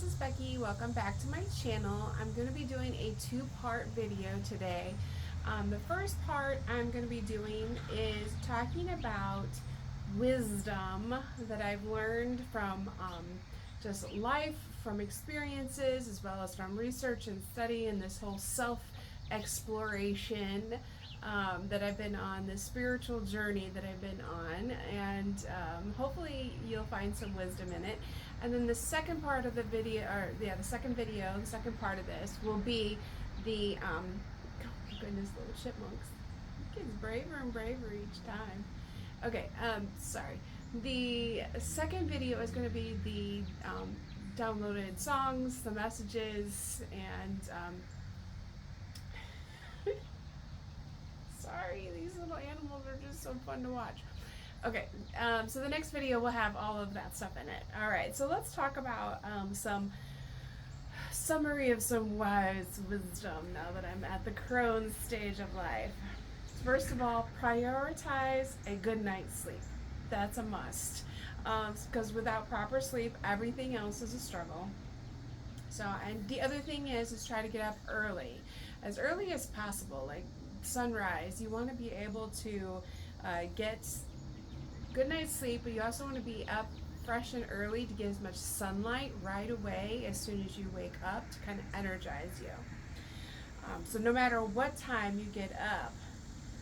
is Becky. Welcome back to my channel. I'm going to be doing a two-part video today. The first part I'm going to be doing is talking about wisdom that I've learned from just life, from experiences, as well as from research and study and this whole self-exploration that I've been on, this spiritual journey that I've been on, and hopefully you'll find some wisdom in it. And then the second part of the video, the second part of this will be the, oh my goodness, little chipmunks. It gets braver and braver each time. Okay, sorry. The second video is going to be the downloaded songs, the messages, and sorry, these little animals are just so fun to watch. Okay, so the next video will have all of that stuff in it. All right, so let's talk about some summary of some wise wisdom now that I'm at the crone stage of life. First of all, prioritize a good night's sleep. That's a must, because without proper sleep, everything else is a struggle. So, and the other thing is try to get up early as possible, like sunrise. You want to be able to get good night's sleep, but you also want to be up fresh and early to get as much sunlight right away as soon as you wake up to kind of energize you. So no matter what time you get up,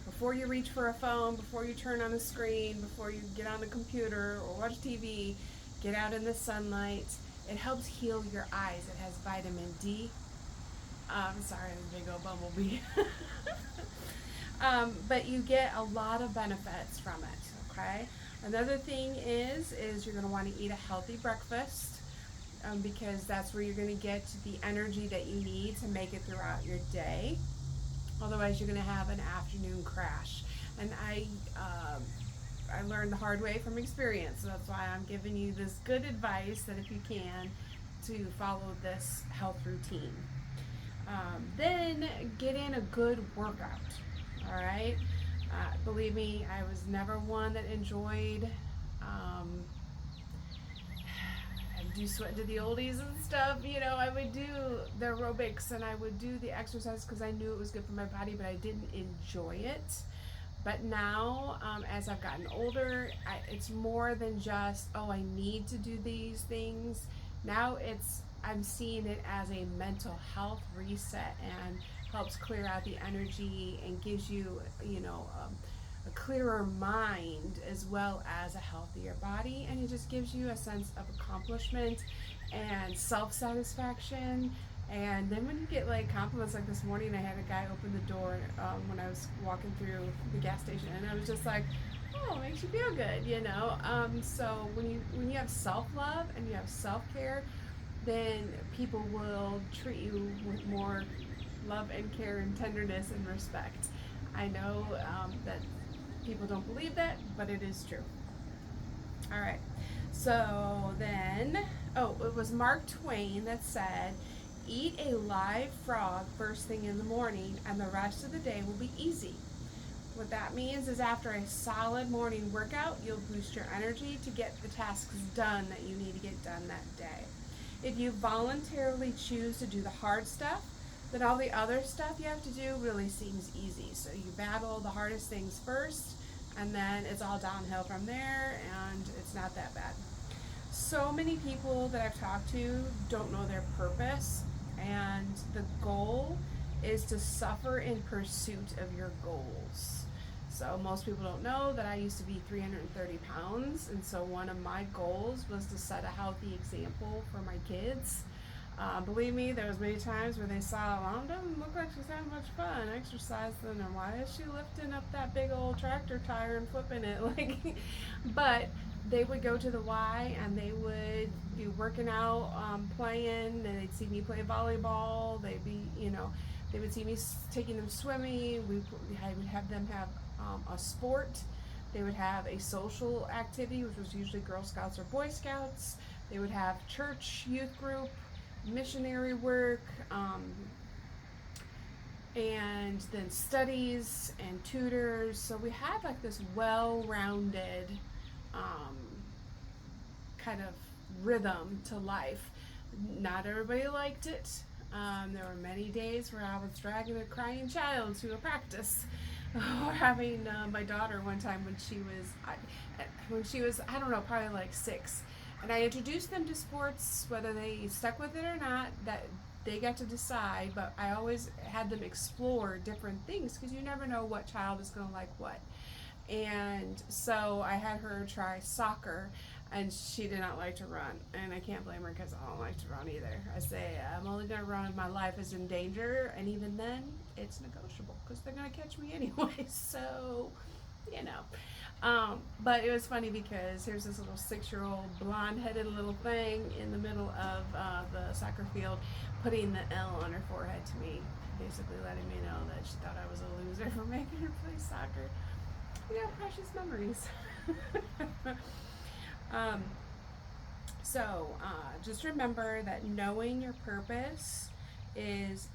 before you reach for a phone, before you turn on a screen, before you get on the computer or watch TV, get out in the sunlight. It helps heal your eyes. It has vitamin D. Sorry, the big old bumblebee. But you get a lot of benefits from it, okay? Another thing is you're going to want to eat a healthy breakfast, because that's where you're going to get the energy that you need to make it throughout your day. Otherwise, you're going to have an afternoon crash. And I learned the hard way from experience, so that's why I'm giving you this good advice that if you can, to follow this health routine. Then get in a good workout, all right? Believe me, I was never one that enjoyed, I'd do sweat to the oldies and stuff, you know. I would do the aerobics and I would do the exercise because I knew it was good for my body, but I didn't enjoy it. But now, as I've gotten older, it's more than just, oh, I need to do these things. Now I'm seeing it as a mental health reset and helps clear out the energy and gives you, a clearer mind as well as a healthier body. And it just gives you a sense of accomplishment and self-satisfaction. And then when you get like compliments, like this morning I had a guy open the door when I was walking through the gas station, and I was just like, oh, it makes you feel good, you know. So when you have self-love and you have self-care, then people will treat you with more love and care and tenderness and respect. I know that people don't believe that, but it is true. All right, so then, it was Mark Twain that said, eat a live frog first thing in the morning and the rest of the day will be easy. What that means is after a solid morning workout, you'll boost your energy to get the tasks done that you need to get done that day. If you voluntarily choose to do the hard stuff, then all the other stuff you have to do really seems easy. So you battle the hardest things first, and then it's all downhill from there, and it's not that bad. So many people that I've talked to don't know their purpose, and the goal is to suffer in pursuit of your goals. So most people don't know that I used to be 330 pounds, and so one of my goals was to set a healthy example for my kids. Believe me, there was many times where they saw, Mom doesn't look like she's having much fun exercising, or why is she lifting up that big old tractor tire and flipping it? But they would go to the Y and they would be working out, playing, and they'd see me play volleyball. They would see me taking them swimming. I would have them have a sport. They would have a social activity, which was usually Girl Scouts or Boy Scouts. They would have church, youth group, missionary work, and then studies and tutors. So we had like this well-rounded kind of rhythm to life Not everybody liked it. There were many days where I was dragging a crying child to a practice, or having my daughter one time when she was I don't know, probably like 6, and I introduced them to sports, whether they stuck with it or not. That they got to decide, but I always had them explore different things because you never know what child is going to like what. And so I had her try soccer, and she did not like to run, and I can't blame her because I don't like to run either. I say I'm only going to run if my life is in danger, and even then it's negotiable because they're going to catch me anyway. So you know. But it was funny because here's this little 6-year-old blonde-headed little thing in the middle of the soccer field, putting the L on her forehead to me, basically letting me know that she thought I was a loser for making her play soccer. You know, precious memories. um, just remember that knowing your purpose is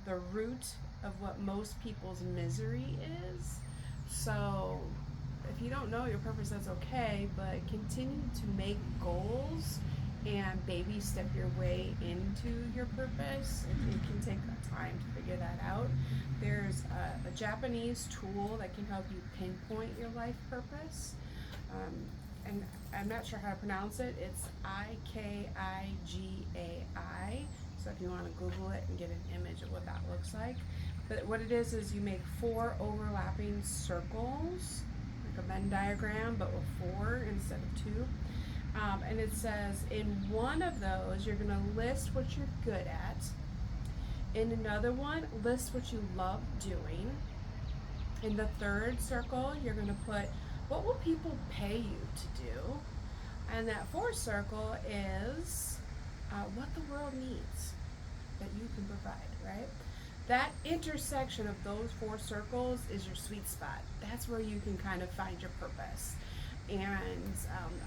the root of what most people's misery is. So if you don't know your purpose, that's okay, but continue to make goals and baby step your way into your purpose. It can take time to figure that out. There's a Japanese tool that can help you pinpoint your life purpose. And I'm not sure how to pronounce it. It's Ikigai. So if you want to Google it and get an image of what that looks like. But what it is you make 4 overlapping circles, like a Venn diagram, but with 4 instead of 2. And it says in one of those, you're going to list what you're good at. In another one, list what you love doing. In the third circle, you're going to put what will people pay you to do. And that fourth circle is what the world needs that you can provide, right? That intersection of those 4 circles is your sweet spot. That's where you can kind of find your purpose. And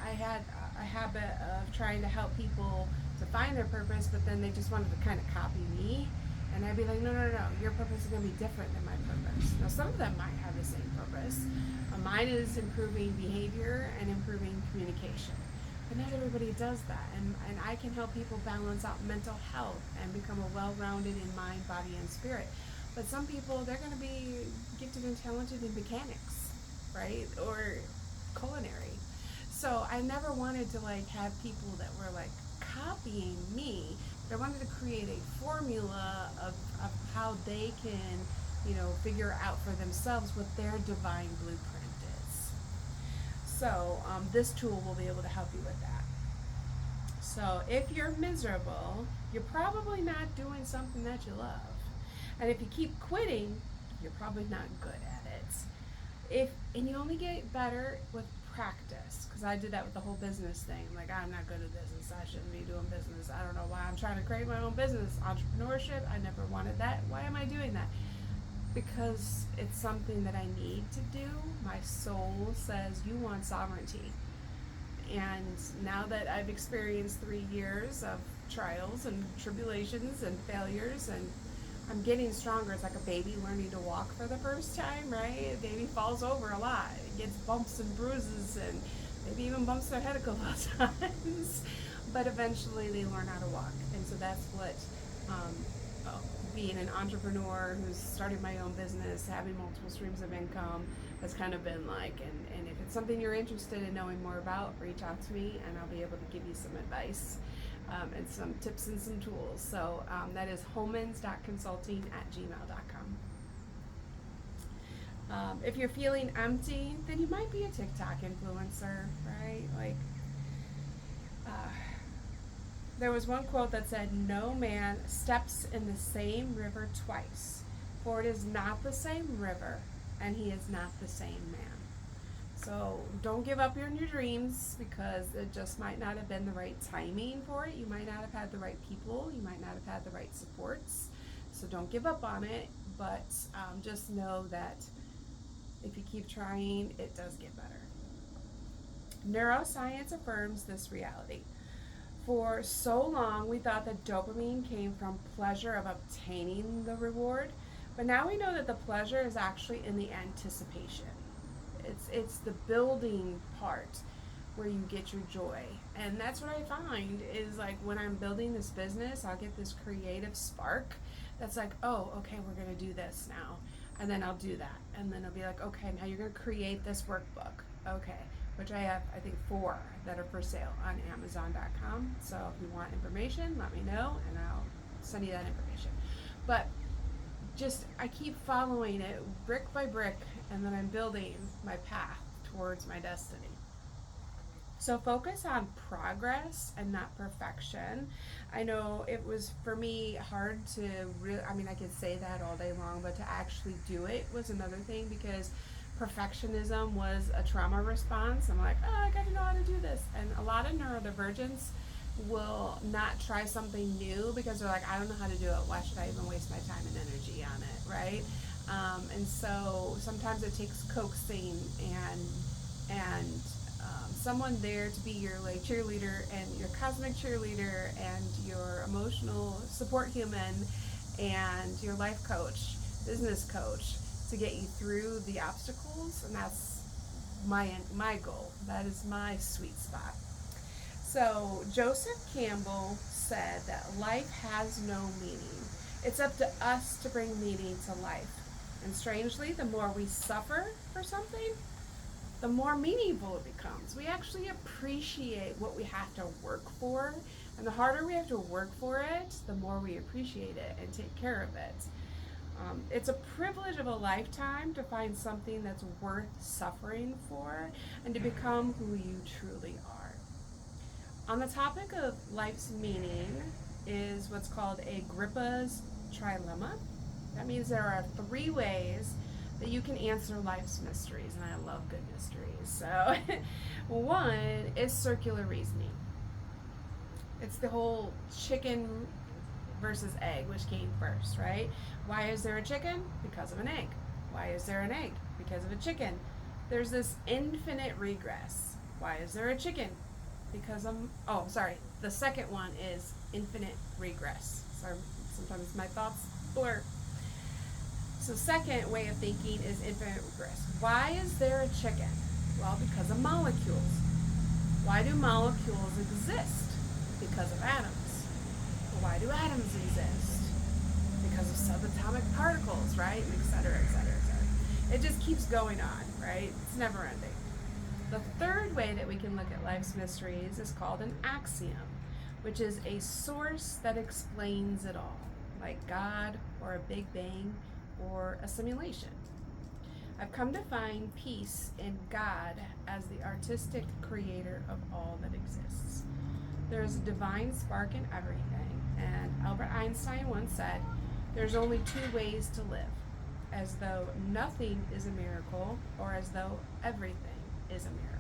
I had a habit of trying to help people to find their purpose, but then they just wanted to kind of copy me. And I'd be like, no, your purpose is going to be different than my purpose. Now, some of them might have the same purpose. Mine is improving behavior and improving communication. But not everybody does that. And I can help people balance out mental health and become a well-rounded in mind, body, and spirit. But some people, they're going to be gifted and talented in mechanics, right? Or culinary. So I never wanted to have people that were copying me. But I wanted to create a formula of how they can, figure out for themselves what their divine blueprint is. So this tool will be able to help you with that. So if you're miserable, you're probably not doing something that you love. And if you keep quitting, you're probably not good at it. And you only get better with practice, because I did that with the whole business thing. I'm not good at business. I shouldn't be doing business. I don't know why I'm trying to create my own business. Entrepreneurship, I never wanted that. Why am I doing that? Because it's something that I need to do. My soul says you want sovereignty. And now that I've experienced 3 years of trials and tribulations and failures, and I'm getting stronger. It's like a baby learning to walk for the first time, right? A baby falls over a lot. It gets bumps and bruises, and maybe even bumps their head a couple of times. But eventually they learn how to walk. And so that's what being an entrepreneur who's starting my own business, having multiple streams of income, has kind of been like. And if it's something you're interested in knowing more about, reach out to me and I'll be able to give you some advice and some tips and some tools. So that is homans.consulting@gmail.com. If you're feeling empty, then you might be a TikTok influencer, right? There was one quote that said, "No man steps in the same river twice, for it is not the same river, and he is not the same man." So don't give up on your dreams, because it just might not have been the right timing for it. You might not have had the right people. You might not have had the right supports. So don't give up on it, but just know that if you keep trying, it does get better. Neuroscience affirms this reality. For so long, we thought that dopamine came from pleasure of obtaining the reward, but now we know that the pleasure is actually in the anticipation. It's the building part. where you get your joy. And that's what I find is like when I'm building this business, I'll get this creative spark that's like, oh, okay, we're going to do this now. And then I'll do that. And then it'll be like, okay, now you're going to create this workbook. Okay. Which I have, I think, 4 that are for sale on Amazon.com. So if you want information, let me know and I'll send you that information. But just, I keep following it brick by brick, and then I'm building my path towards my destiny. So focus on progress and not perfection. I know it was for me hard to really, I mean, I could say that all day long, but to actually do it was another thing, because perfectionism was a trauma response. I'm like, oh, I gotta know how to do this. And a lot of neurodivergents will not try something new because they're like, I don't know how to do it. Why should I even waste my time and energy on it, right? And so sometimes it takes coaxing and someone there to be your like cheerleader and your cosmic cheerleader and your emotional support human and your life coach, business coach, to get you through the obstacles. And that's my goal. That is my sweet spot. So Joseph Campbell said that life has no meaning. It's up to us to bring meaning to life. And strangely, the more we suffer for something, the more meaningful it becomes. We actually appreciate what we have to work for. And the harder we have to work for it, the more we appreciate it and take care of it. It's a privilege of a lifetime to find something that's worth suffering for and to become who you truly are. On the topic of life's meaning is what's called Agrippa's trilemma. That means there are 3 ways that you can answer life's mysteries, and I love good mysteries. So one is circular reasoning. It's the whole chicken versus egg, which came first, right? Why is there a chicken? Because of an egg. Why is there an egg? Because of a chicken. There's this infinite regress. Why is there a chicken? Because the second one is infinite regress. Sorry, sometimes my thoughts blur. So second way of thinking is infinite regress. Why is there a chicken? Well, because of molecules. Why do molecules exist? Because of atoms. Well, why do atoms exist? Because of subatomic particles, right? And et cetera, et cetera, et cetera. It just keeps going on, right? It's never ending. The third way that we can look at life's mysteries is called an axiom, which is a source that explains it all, like God or a Big Bang or a simulation. I've come to find peace in God as the artistic creator of all that exists. There's a divine spark in everything, and Albert Einstein once said, there's only 2 ways to live, as though nothing is a miracle or as though everything is a miracle.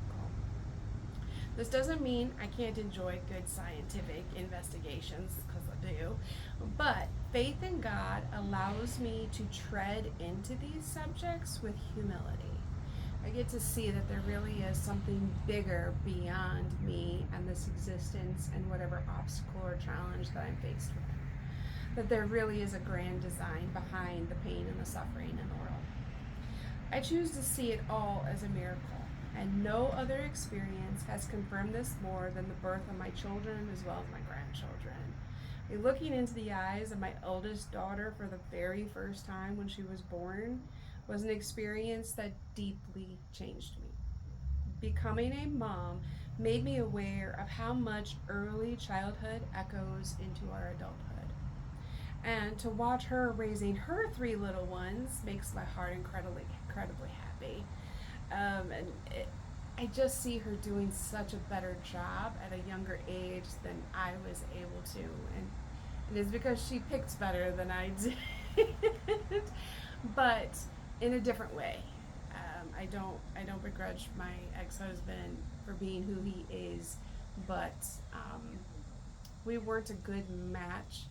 This doesn't mean I can't enjoy good scientific investigations, because I do, but faith in God allows me to tread into these subjects with humility. I get to see that there really is something bigger beyond me and this existence and whatever obstacle or challenge that I'm faced with. That there really is a grand design behind the pain and the suffering in the world. I choose to see it all as a miracle, and no other experience has confirmed this more than the birth of my children as well as my grandchildren. Looking into the eyes of my eldest daughter for the very first time when she was born was an experience that deeply changed me. Becoming a mom made me aware of how much early childhood echoes into our adulthood. And to watch her raising her 3 little ones makes my heart incredibly happy. I just see her doing such a better job at a younger age than I was able to, and it is because she picks better than I did, but in a different way. I don't begrudge my ex-husband for being who he is, but we weren't a good match,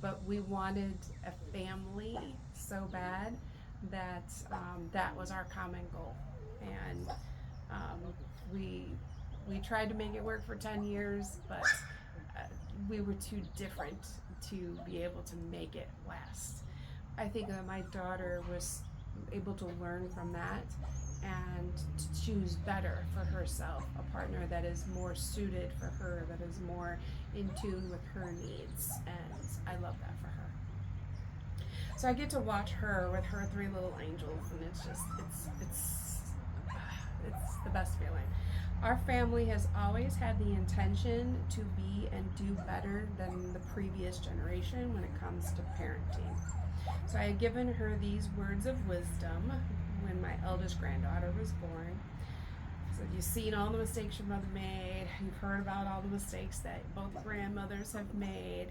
but we wanted a family so bad that that was our common goal. And we tried to make it work for 10 years, but we were too different to be able to make it last. I think that my daughter was able to learn from that and to choose better for herself, a partner that is more suited for her, that is more in tune with her needs. And I love that for her. So I get to watch her with her three little angels, and it's just, it's the best feeling. Our family has always had the intention to be and do better than the previous generation when it comes to parenting. So I had given her these words of wisdom when my eldest granddaughter was born. So you've seen all the mistakes your mother made. You've heard about all the mistakes that both grandmothers have made.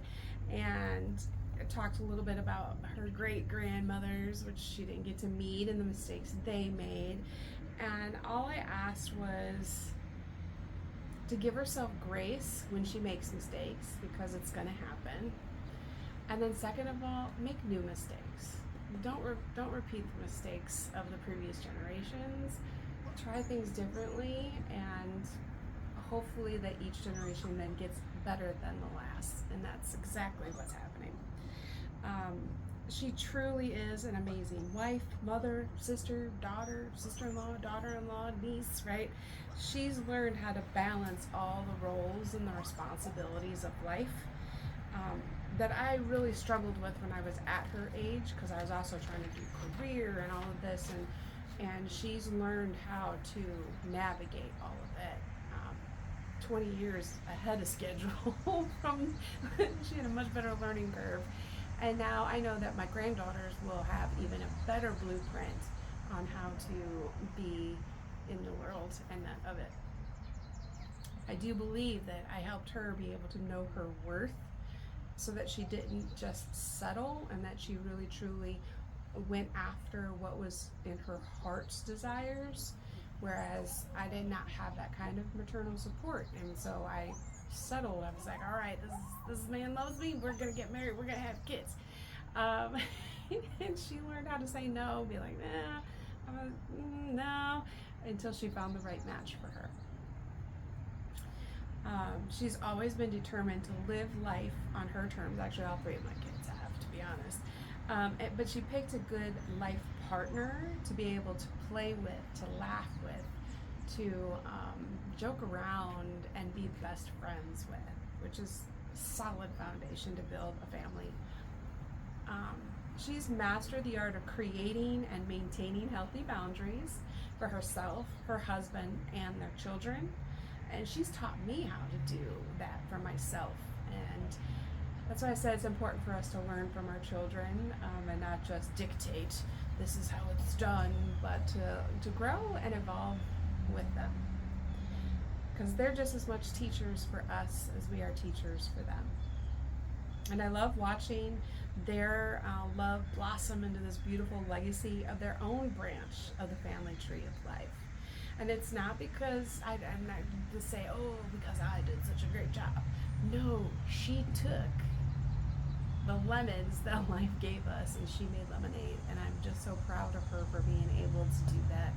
And I talked a little bit about her great grandmothers, which she didn't get to meet, and the mistakes they made. And all I asked was to give herself grace when she makes mistakes, because it's going to happen. And then second of all, make new mistakes. Don't repeat the mistakes of the previous generations. Try things differently, and hopefully that each generation then gets better than the last. And that's exactly what's happening. She truly is an amazing wife, mother, sister, daughter, sister-in-law, daughter-in-law, niece, right? She's learned how to balance all the roles and the responsibilities of life that I really struggled with when I was at her age, because I was also trying to do career and all of this, and she's learned how to navigate all of it. 20 years ahead of schedule from she had a much better learning curve. And now I know that my granddaughters will have even a better blueprint on how to be in the world and that of it. I do believe that I helped her be able to know her worth, so that she didn't just settle, and that she really truly went after what was in her heart's desires, whereas I did not have that kind of maternal support. And so I settled. I was like, all right, this man loves me, we're gonna get married, we're gonna have kids. And she learned how to say no, be like, no, until she found the right match for her. She's always been determined to live life on her terms. Actually, all three of my kids have, to be honest. But she picked a good life partner to be able to play with, to laugh with, to joke around and be best friends with, which is a solid foundation to build a family. She's mastered the art of creating and maintaining healthy boundaries for herself, her husband, and their children. And she's taught me how to do that for myself. And that's why I said it's important for us to learn from our children, and not just dictate this is how it's done, but to grow and evolve with them. Because they're just as much teachers for us as we are teachers for them. And I love watching their love blossom into this beautiful legacy of their own branch of the family tree of life. And it's not because I'm not to say, oh, because I did such a great job. No, she took the lemons that life gave us and she made lemonade. And I'm just so proud of her for being able to do that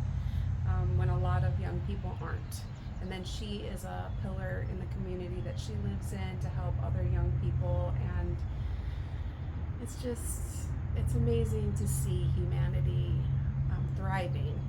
when a lot of young people aren't. And then she is a pillar in the community that she lives in to help other young people. And it's amazing to see humanity thriving.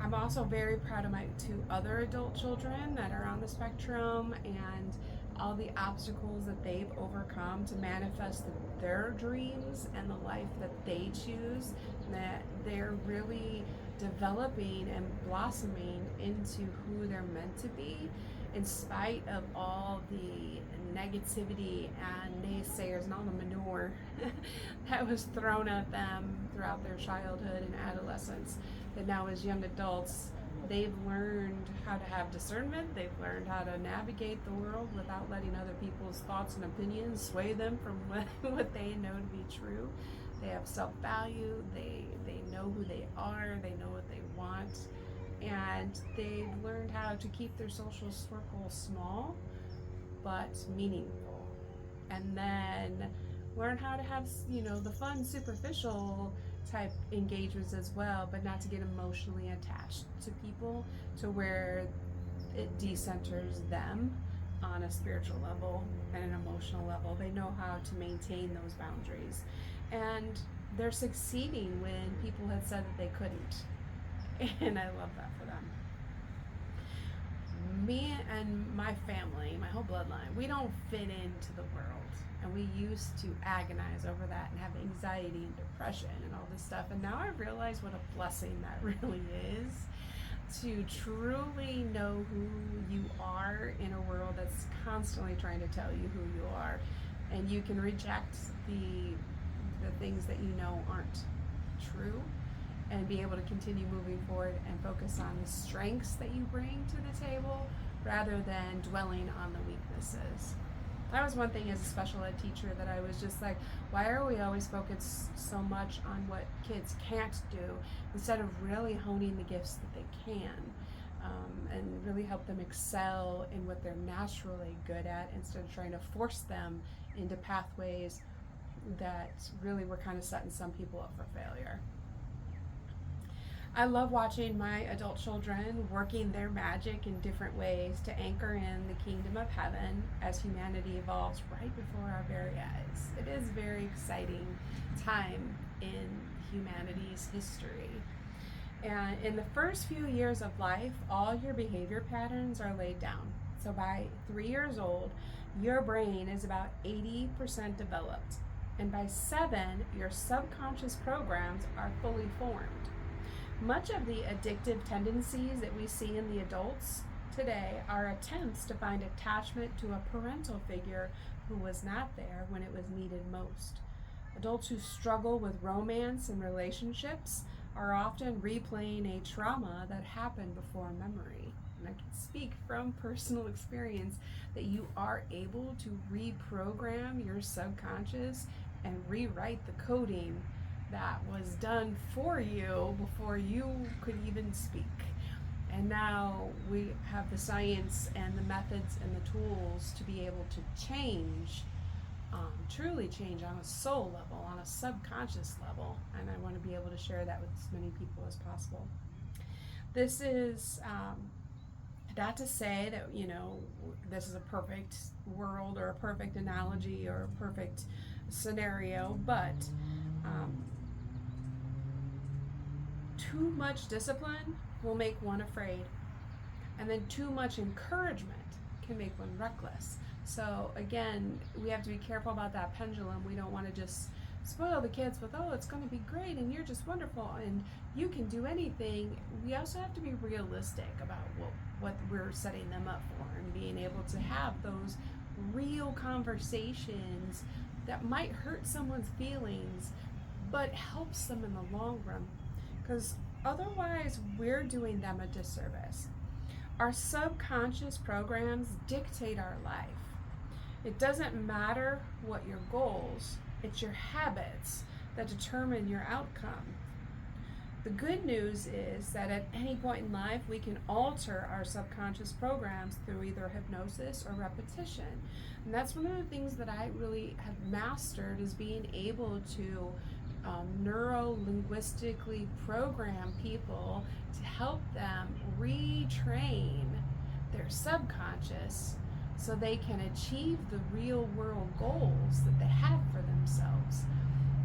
I'm also very proud of my two other adult children that are on the spectrum, and all the obstacles that they've overcome to manifest their dreams and the life that they choose, that they're really developing and blossoming into who they're meant to be, in spite of all the negativity and naysayers and all the manure that was thrown at them throughout their childhood and adolescence. That now as young adults, they've learned how to have discernment, they've learned how to navigate the world without letting other people's thoughts and opinions sway them from what they know to be true. They have self-value, they know who they are, they know what they want, and they've learned how to keep their social circle small but meaningful. And then learn how to have, the fun, superficial type engagements as well, but not to get emotionally attached to people to where it decenters them on a spiritual level and an emotional level. They know how to maintain those boundaries. And they're succeeding when people had said that they couldn't. And I love that for them. Me and my family, my whole bloodline, we don't fit into the world. And we used to agonize over that and have anxiety and depression and all this stuff. And now I realize what a blessing that really is, to truly know who you are in a world that's constantly trying to tell you who you are. And you can reject the things that you know aren't true, and be able to continue moving forward and focus on the strengths that you bring to the table rather than dwelling on the weaknesses. That was one thing as a special ed teacher that I was just like, why are we always focused so much on what kids can't do instead of really honing the gifts that they can, and really help them excel in what they're naturally good at instead of trying to force them into pathways that really were kind of setting some people up for failure. I love watching my adult children working their magic in different ways to anchor in the kingdom of heaven as humanity evolves right before our very eyes. It is a very exciting time in humanity's history. And in the first few years of life, all your behavior patterns are laid down. So by 3 years old, your brain is about 80% developed. And by 7, your subconscious programs are fully formed. Much of the addictive tendencies that we see in the adults today are attempts to find attachment to a parental figure who was not there when it was needed most. Adults who struggle with romance and relationships are often replaying a trauma that happened before memory. And I can speak from personal experience that you are able to reprogram your subconscious and rewrite the coding that was done for you before you could even speak. And now we have the science and the methods and the tools to be able to change, truly change on a soul level, on a subconscious level. And I want to be able to share that with as many people as possible. This is not to say that, this is a perfect world or a perfect analogy or a perfect scenario, but too much discipline will make one afraid, and then too much encouragement can make one reckless. So again, we have to be careful about that pendulum. We don't want to just spoil the kids with, oh, it's going to be great and you're just wonderful and you can do anything. We also have to be realistic about what we're setting them up for, and being able to have those real conversations that might hurt someone's feelings but helps them in the long run, because otherwise we're doing them a disservice. Our subconscious programs dictate our life. It doesn't matter what your goals, it's your habits that determine your outcome. The good news is that at any point in life, we can alter our subconscious programs through either hypnosis or repetition. And that's one of the things that I really have mastered, is being able to neuro-linguistically program people to help them retrain their subconscious so they can achieve the real world goals that they have for themselves.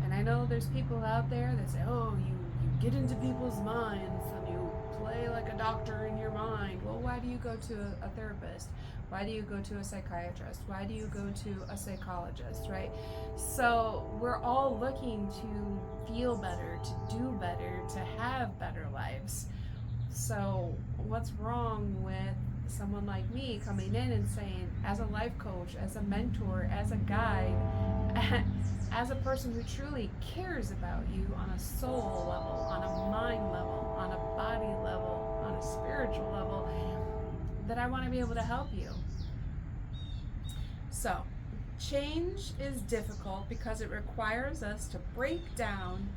And I know there's people out there that say, oh, you get into people's minds and you play like a doctor in your mind. Well, why do you go to a therapist? Why do you go to a psychiatrist? Why do you go to a psychologist, right? So we're all looking to feel better, to do better, to have better lives. So what's wrong with someone like me coming in and saying, as a life coach, as a mentor, as a guide, as a person who truly cares about you on a soul level, on a mind level, on a body level, on a spiritual level, that I want to be able to help you. So, change is difficult because it requires us to break down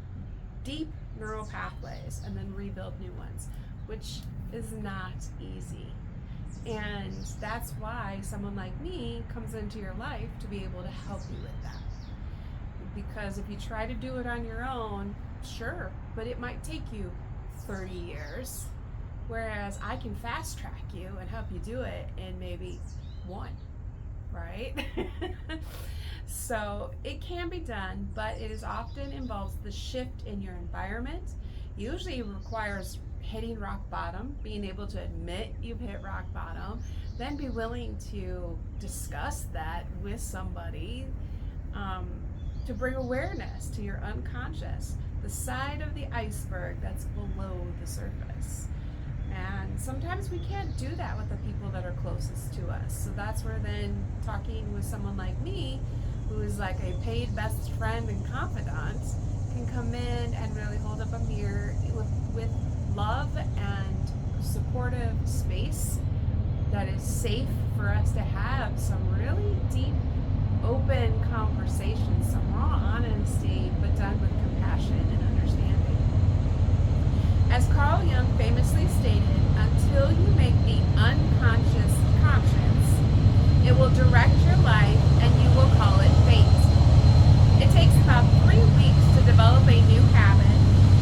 deep neural pathways and then rebuild new ones, which is not easy. And that's why someone like me comes into your life, to be able to help you with that. Because if you try to do it on your own, sure, but it might take you 30 years. Whereas I can fast track you and help you do it in maybe 1. right? So it can be done, but it is often involves the shift in your environment. Usually it requires hitting rock bottom, being able to admit you've hit rock bottom, then be willing to discuss that with somebody, um, to bring awareness to your unconscious, the side of the iceberg that's below the surface. And sometimes we can't do that with the people that are closest to us. So that's where then talking with someone like me, who is like a paid best friend and confidant, can come in and really hold up a mirror with love and supportive space that is safe for us to have some really deep, open conversations, some raw honesty, but done with compassion and understanding. As Carl Jung famously stated, until you make the unconscious conscious, it will direct your life and you will call it fate. It takes about 3 weeks to develop a new habit,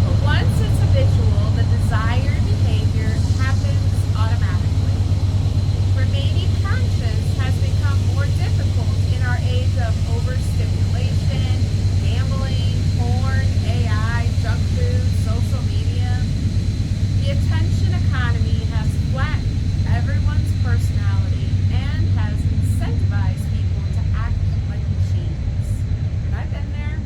but once it's habitual, the desired behavior happens automatically. Remaining conscious has become more difficult in our age of overstimulation, gambling, porn, AI, junk food, social media. The attention economy has flattened everyone's personality and has incentivized people to act like machines. And I've been there.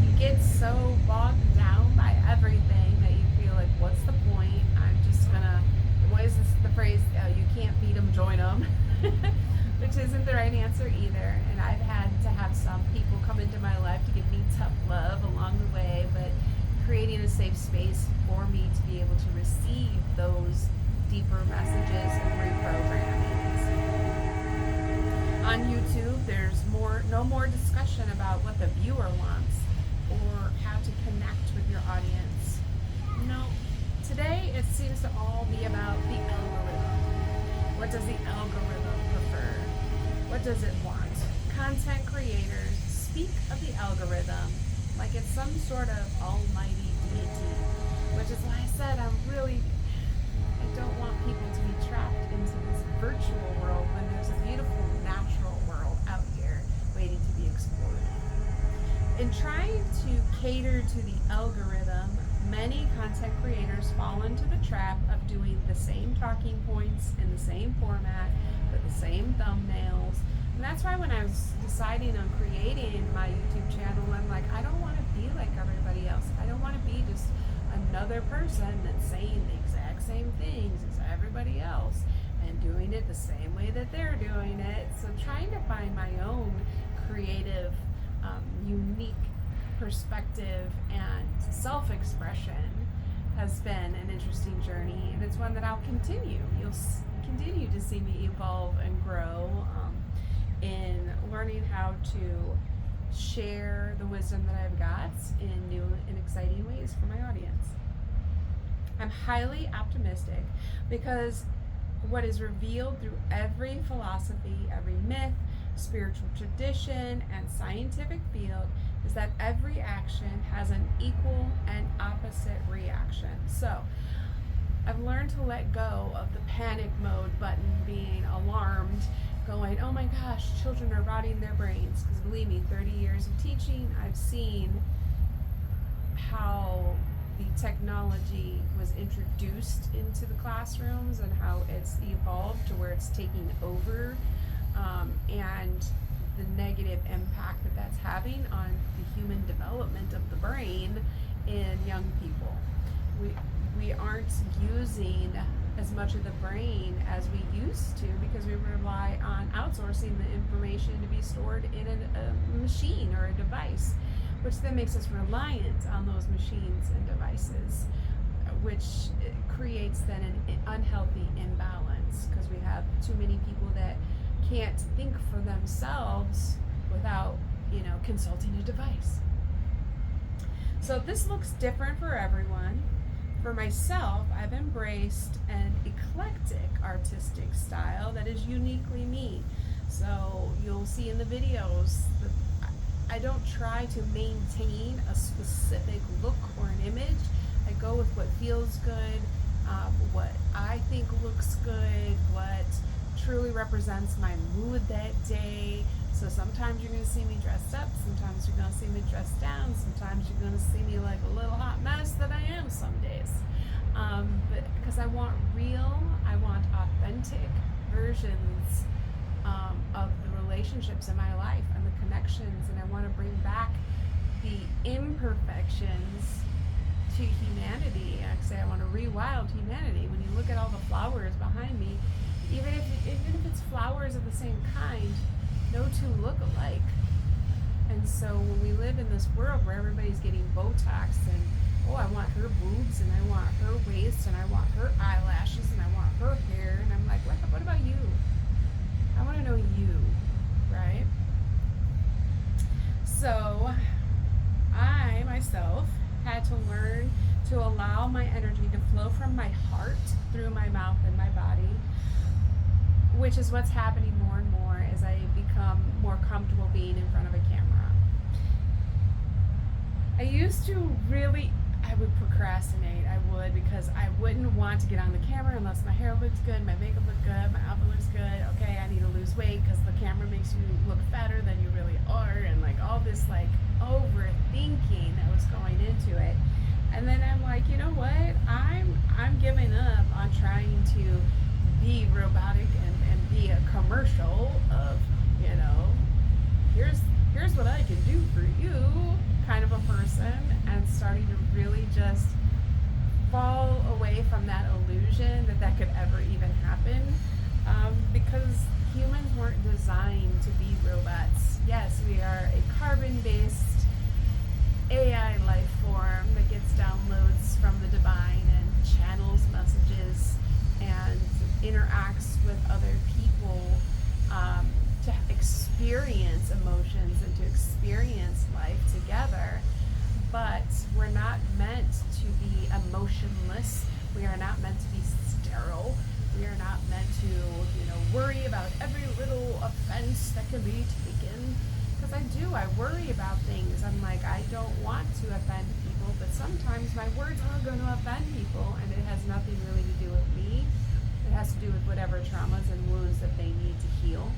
You get so bogged down by everything that you feel like, what's the point? I'm just gonna, what is this, the phrase, you can't beat them, join them, which isn't the right answer either. And I've had to have some people come into my life to give me tough love along the way, but creating a safe space for me to be able to receive those deeper messages and reprogrammings. On YouTube, there's no more discussion about what the viewer wants or how to connect with your audience. No, today it seems to all be about the algorithm. What does the algorithm prefer? What does it want? Content creators speak of the algorithm like it's some sort of almighty deity, which is why I said I don't want people to be trapped into this virtual world when there's a beautiful natural world out here waiting to be explored. In trying to cater to the algorithm, many content creators fall into the trap of doing the same talking points in the same format with the same thumbnails. And that's why when I was deciding on creating my YouTube channel, I'm like, I don't want to be like everybody else. I don't want to be just another person that's saying the exact same things as everybody else and doing it the same way that they're doing it. So trying to find my own creative, unique perspective and self-expression has been an interesting journey, and it's one that I'll continue. You'll continue to see me evolve and grow in learning how to share the wisdom that I've got in new and exciting ways for my audience. I'm highly optimistic because what is revealed through every philosophy, every myth, spiritual tradition, and scientific field is that every action has an equal and opposite reaction. So I've learned to let go of the panic mode button, being alarmed, going, oh my gosh, children are rotting their brains. Because believe me, 30 years of teaching, I've seen how the technology was introduced into the classrooms and how it's evolved to where it's taking over, and the negative impact that that's having on the human development of the brain in young people. We aren't using as much of the brain as we used to because we rely on outsourcing the information to be stored in a machine or a device, which then makes us reliant on those machines and devices, which creates then an unhealthy imbalance because we have too many people that can't think for themselves without, consulting a device. So this looks different for everyone. For myself, I've embraced an eclectic artistic style that is uniquely me. So you'll see in the videos that I don't try to maintain a specific look or an image. I go with what feels good, what I think looks good, what truly represents my mood that day. So sometimes you're going to see me dressed up, sometimes you're going to see me dressed down, sometimes you're going to see me like a little hot mess that I am some days. But because I want real, I want authentic versions of the relationships in my life and the connections, and I want to bring back the imperfections to humanity. Actually, I want to rewild humanity. When you look at all the flowers behind me, even if it's flowers of the same kind, no two look alike. And so when we live in this world where everybody's getting Botox and I want her boobs and I want her waist and I want her eyelashes and I want her hair, and I'm like, what about you? I want to know you, right? So I myself had to learn to allow my energy to flow from my heart through my mouth and my body, which is what's happening more and more as I become more comfortable being in front of a camera. I used to I would procrastinate. I would, because I wouldn't want to get on the camera unless my hair looks good, my makeup looks good, my outfit looks good. Okay, I need to lose weight because the camera makes you look fatter than you really are, and like all this like overthinking that was going into it. And then I'm like, you know what? I'm giving up on trying to be robotic and be a commercial of, here's what I can do for you kind of a person, and starting to really just fall away from that illusion that could ever even happen, because humans weren't designed to be robots. Yes, we are a carbon-based AI life form that gets downloads from the divine and channels messages and interacts with other people, to experience emotions and to experience life together. But we're not meant to be emotionless. We are not meant to be sterile. We are not meant to, worry about every little offense that can be taken. Because I worry about things. I'm like, I don't want to offend people, but sometimes my words are going to offend people, and it has nothing really to do with me. It has to do with whatever traumas and wounds that they need to heal.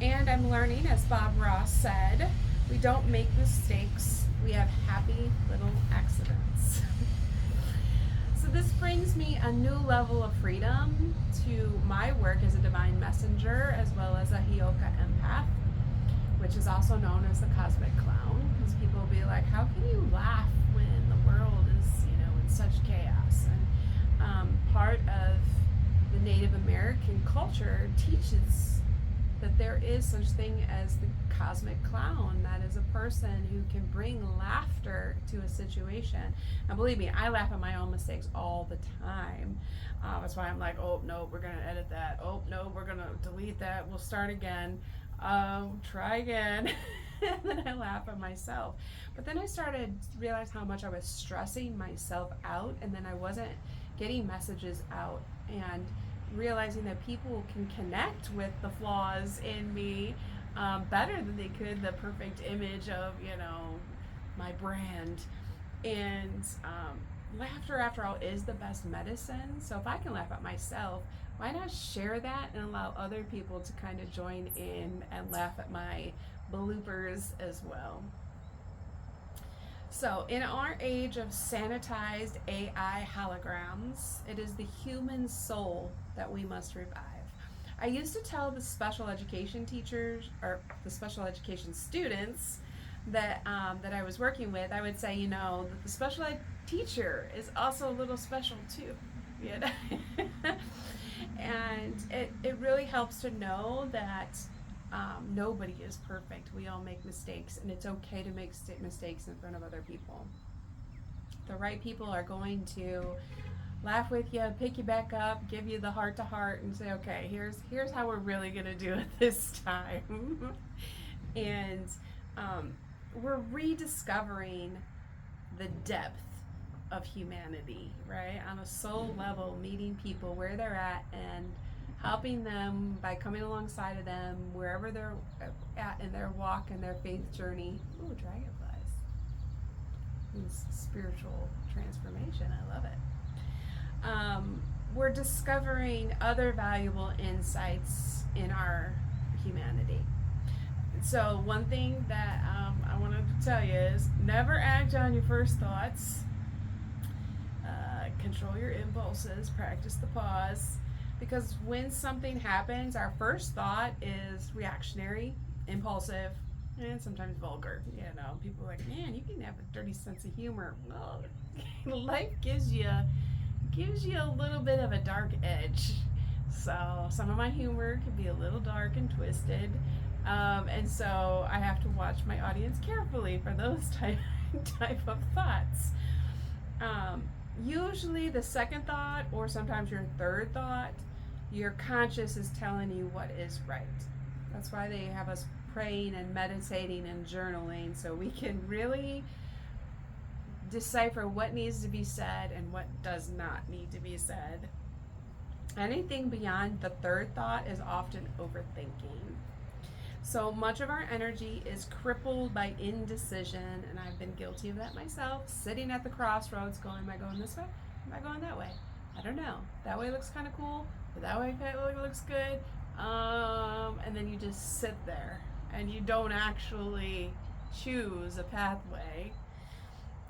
And I'm learning, as Bob Ross said, we don't make mistakes, we have happy little accidents. So this brings me a new level of freedom to my work as a divine messenger, as well as a Hioka empath, which is also known as the cosmic clown, because people will be like, how can you laugh when the world is, in such chaos? And part of the Native American culture teaches that there is such thing as the cosmic clown, that is a person who can bring laughter to a situation. And believe me, I laugh at my own mistakes all the time. That's why I'm like, oh no, we're gonna edit that. Oh no, we're gonna delete that. We'll start again. Try again. And then I laugh at myself. But then I started to realize how much I was stressing myself out, and then I wasn't getting messages out, and realizing that people can connect with the flaws in me better than they could the perfect image of, my brand. And laughter, after all, is the best medicine. So if I can laugh at myself, why not share that and allow other people to kind of join in and laugh at my bloopers as well? So, in our age of sanitized AI holograms, it is the human soul that we must revive. I used to tell the special education teachers, or the special education students that I was working with, I would say, that the special ed teacher is also a little special too. And it really helps to know that nobody is perfect. We all make mistakes, and it's okay to make mistakes in front of other people. The right people are going to laugh with you, pick you back up, give you the heart to heart, and say, okay, here's how we're really gonna do it this time. And we're rediscovering the depth of humanity, right? On a soul level, meeting people where they're at and helping them by coming alongside of them wherever they're at in their walk and their faith journey. Ooh, dragonflies. Spiritual transformation. I love it. we're discovering other valuable insights in our humanity. So one thing that I wanted to tell you is never act on your first thoughts. Control your impulses. Practice the pause. Because when something happens, our first thought is reactionary, impulsive, and sometimes vulgar. You know, people are like, man, you can have a dirty sense of humor. Well, life gives you a little bit of a dark edge. So some of my humor can be a little dark and twisted. And so I have to watch my audience carefully for those type of thoughts. Usually the second thought, or sometimes your third thought, your conscious is telling you what is right. That's why they have us praying and meditating and journaling, so we can really decipher what needs to be said and what does not need to be said. Anything beyond the third thought is often overthinking. So much of our energy is crippled by indecision, and I've been guilty of that myself, sitting at the crossroads going, am I going this way? Am I going that way? I don't know. That way looks kind of cool, but that way looks good. And then you just sit there, and you don't actually choose a pathway.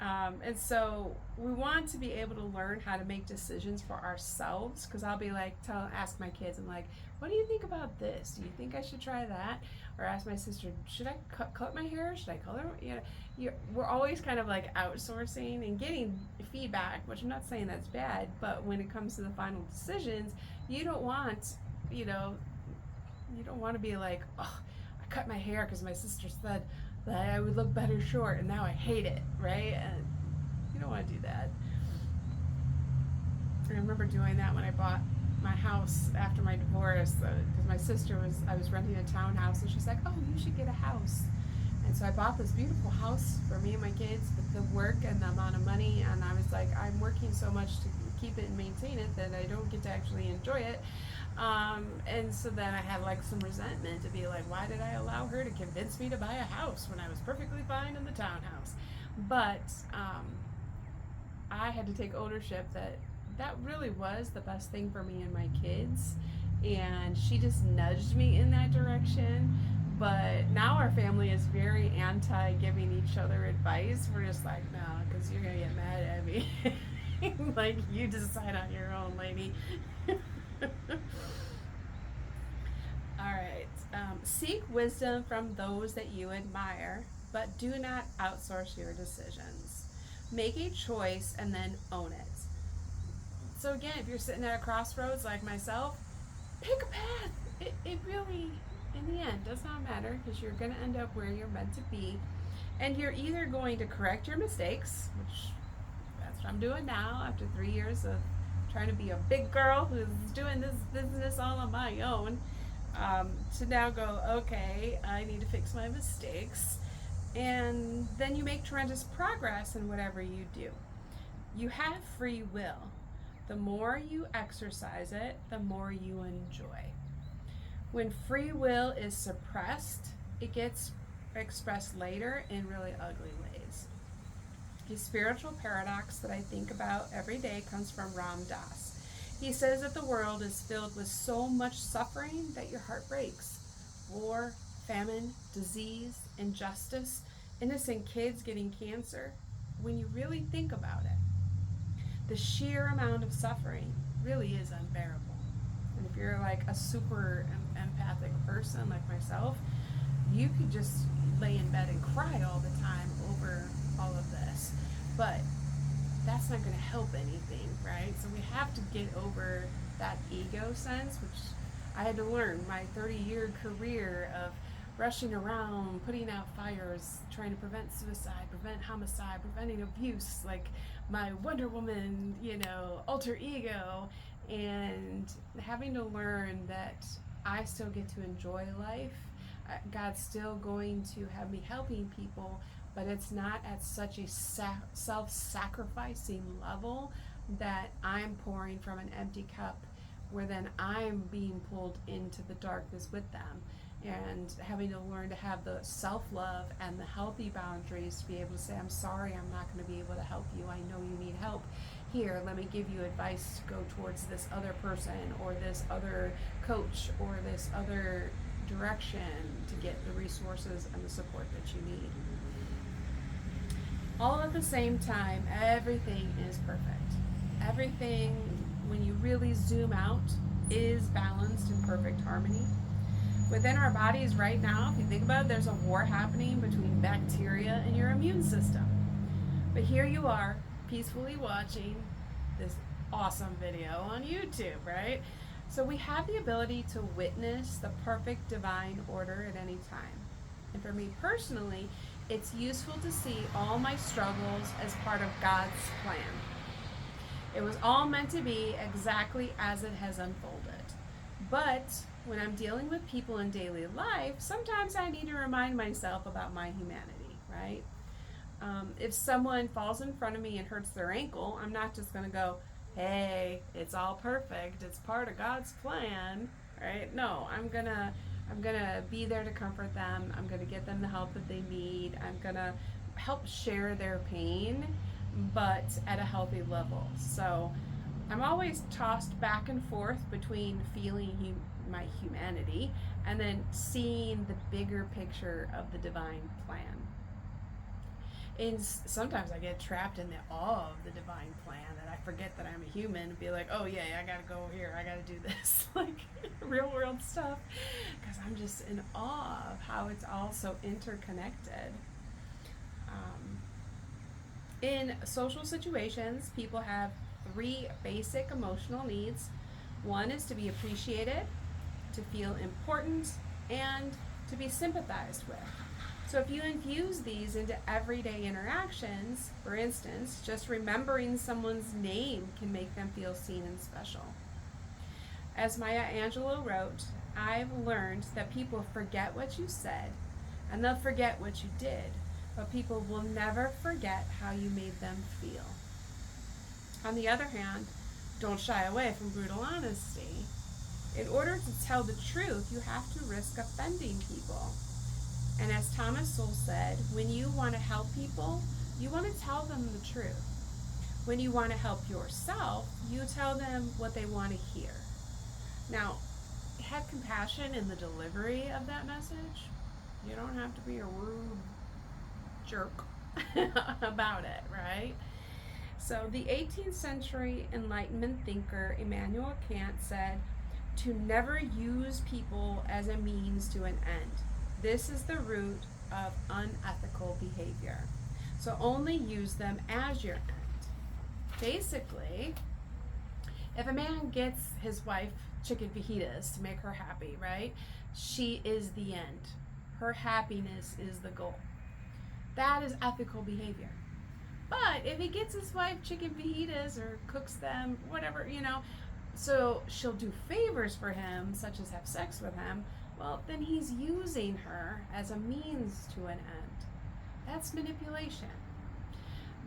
And so we want to be able to learn how to make decisions for ourselves, because I'll be like, ask my kids, I'm like, what do you think about this? Do you think I should try that? Or ask my sister, should I cut my hair? Should I color? You know, we're always kind of like outsourcing and getting feedback, which I'm not saying that's bad, but when it comes to the final decisions, you don't want, you don't want to be like, oh, I cut my hair because my sister said that I would look better short, and now I hate it, right? And you don't want to do that. I remember doing that when I bought my house after my divorce, because my sister I was renting a townhouse, and she's like, oh, you should get a house. And so I bought this beautiful house for me and my kids, but the work and the amount of money, and I was like, I'm working so much to keep it and maintain it that I don't get to actually enjoy it. And so then I had like some resentment to be like, why did I allow her to convince me to buy a house when I was perfectly fine in the townhouse? But I had to take ownership that really was the best thing for me and my kids, and she just nudged me in that direction. But now our family is very anti giving each other advice. We're just like, no, because you're gonna get mad at me. Like, you decide on your own, lady. Alright, seek wisdom from those that you admire, but do not outsource your decisions. Make a choice and then own it. So again, if you're sitting at a crossroads like myself, pick a path. It really, in the end, does not matter, because you're going to end up where you're meant to be. And you're either going to correct your mistakes, which that's what I'm doing now after 3 years of trying to be a big girl who's doing this business all on my own, to now go, okay, I need to fix my mistakes. And then you make tremendous progress in whatever you do. You have free will. The more you exercise it, the more you enjoy. When free will is suppressed, it gets expressed later in really ugly ways. The spiritual paradox that I think about every day comes from Ram Dass. He says that the world is filled with so much suffering that your heart breaks. War, famine, disease, injustice, innocent kids getting cancer. When you really think about it, the sheer amount of suffering really is unbearable. And if you're like a super empathic person like myself, you could just lay in bed and cry all the time over all of this. But that's not going to help anything, right? So we have to get over that ego sense, which I had to learn my 30-year career of rushing around, putting out fires, trying to prevent suicide, prevent homicide, preventing abuse, like my Wonder Woman, alter ego, and having to learn that I still get to enjoy life. God's still going to have me helping people, but it's not at such a self-sacrificing level that I'm pouring from an empty cup, where then I'm being pulled into the darkness with them, and having to learn to have the self-love and the healthy boundaries to be able to say, I'm sorry, I'm not going to be able to help you. I know you need help. here, let me give you advice to go towards this other person or this other coach or this other direction to get the resources and the support that you need. All at the same time, everything is perfect. Everything, when you really zoom out, is balanced in perfect harmony. Within our bodies right now, if you think about it, there's a war happening between bacteria and your immune system. But here you are, peacefully watching this awesome video on YouTube, right? So we have the ability to witness the perfect divine order at any time. And for me personally, it's useful to see all my struggles as part of God's plan. It was all meant to be exactly as it has unfolded. But when I'm dealing with people in daily life, sometimes I need to remind myself about my humanity, right? If someone falls in front of me and hurts their ankle, I'm not just going to go, hey, it's all perfect, it's part of God's plan, right? No, I'm gonna be there to comfort them. I'm gonna get them the help that they need. I'm gonna help share their pain, but at a healthy level. So I'm always tossed back and forth between feeling my humanity and then seeing the bigger picture of the divine plan. And sometimes I get trapped in the awe of the divine plan that I forget that I'm a human and be like, oh yeah, I gotta go here, I gotta do this, like real world stuff, because I'm just in awe of how it's all so interconnected. In social situations, people have 3 basic emotional needs. One is to be appreciated, to feel important, and to be sympathized with. So if you infuse these into everyday interactions, for instance, just remembering someone's name can make them feel seen and special. As Maya Angelou wrote, I've learned that people forget what you said and they'll forget what you did, but people will never forget how you made them feel. On the other hand, don't shy away from brutal honesty. In order to tell the truth, you have to risk offending people. And as Thomas Sowell said, when you want to help people, you want to tell them the truth. When you want to help yourself, you tell them what they want to hear. Now, have compassion in the delivery of that message. You don't have to be a rude jerk about it, right? So the 18th century Enlightenment thinker Immanuel Kant said, to never use people as a means to an end. This is the root of unethical behavior. So only use them as your end. Basically, if a man gets his wife chicken fajitas to make her happy, right? She is the end. Her happiness is the goal. That is ethical behavior. But if he gets his wife chicken fajitas or cooks them, whatever, so she'll do favors for him, such as have sex with him, well, then he's using her as a means to an end. That's manipulation.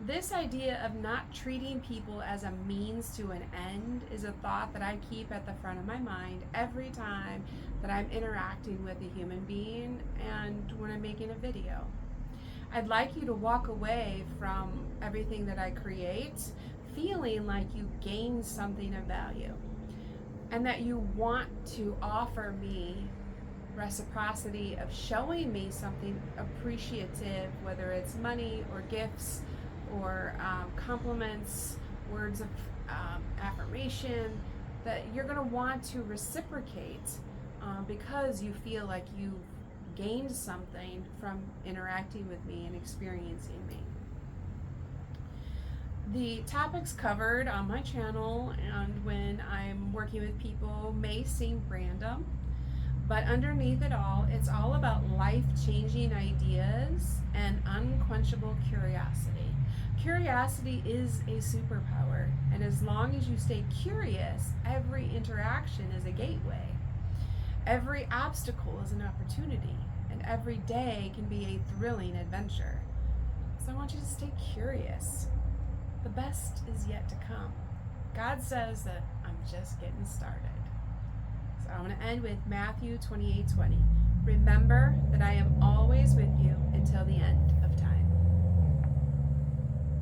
This idea of not treating people as a means to an end is a thought that I keep at the front of my mind every time that I'm interacting with a human being and when I'm making a video. I'd like you to walk away from everything that I create feeling like you gained something of value and that you want to offer me reciprocity of showing me something appreciative, whether it's money or gifts or compliments, words of affirmation, that you're going to want to reciprocate because you feel like you've gained something from interacting with me and experiencing me. The topics covered on my channel and when I'm working with people may seem random, but underneath it all, it's all about life-changing ideas and unquenchable curiosity. Curiosity is a superpower, and as long as you stay curious, every interaction is a gateway. Every obstacle is an opportunity, and every day can be a thrilling adventure. So I want you to stay curious. The best is yet to come. God says that I'm just getting started. So I'm going to end with Matthew 28:20. Remember that I am always with you until the end of time.